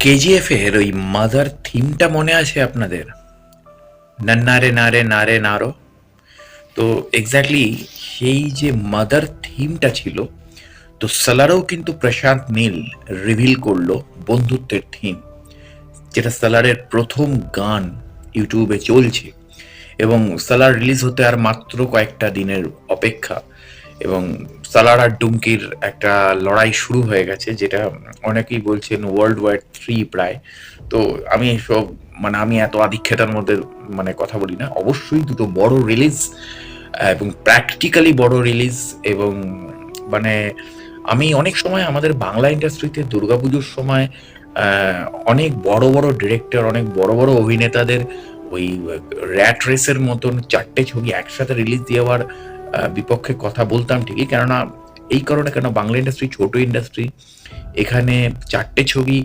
কেজিএফ এর ওই মাদার থিমটা মনে আছে আপনাদের? নান্নারে নারে নারে নারো। তো এক্স্যাক্টলি সেই যে মাদার থিমটা ছিল, তো সালারও কিন্তু প্রশান্ত নীল রিভিল করলো বন্ধুত্বের থিম, যেটা সালারের প্রথম গান ইউটিউবে চলছে। এবং সালার রিলিজ হতে আর মাত্র কয়েকটা দিনের অপেক্ষা, এবং সালার আর ডুমকির একটা লড়াই শুরু হয়ে গেছে, যেটা অনেকেই বলছেন ওয়ার্ল্ড ওয়ার 3 প্রায়। তো আমি এসব আমি এত আধিক্যতার মধ্যে কথা বলি না। অবশ্যই দুটো বড় রিলিজ, এবং প্র্যাকটিক্যালি বড় রিলিজ। এবং মানে আমি অনেক সময় আমাদের বাংলা ইন্ডাস্ট্রিতে দুর্গাপুজোর সময় আহ, অনেক বড় বড় ডিরেক্টর, অনেক বড় বড় অভিনেতাদের ওই র্যাট রেসের মতন চারটে ছবি একসাথে রিলিজ দেওয়ার বিপক্ষে কথা বলতাম ঠিকই, কেননা এই কারণে, কেন বাংলা ইন্ডাস্ট্রি ছোট ইন্ডাস্ট্রি, এখানে চারটে ছবি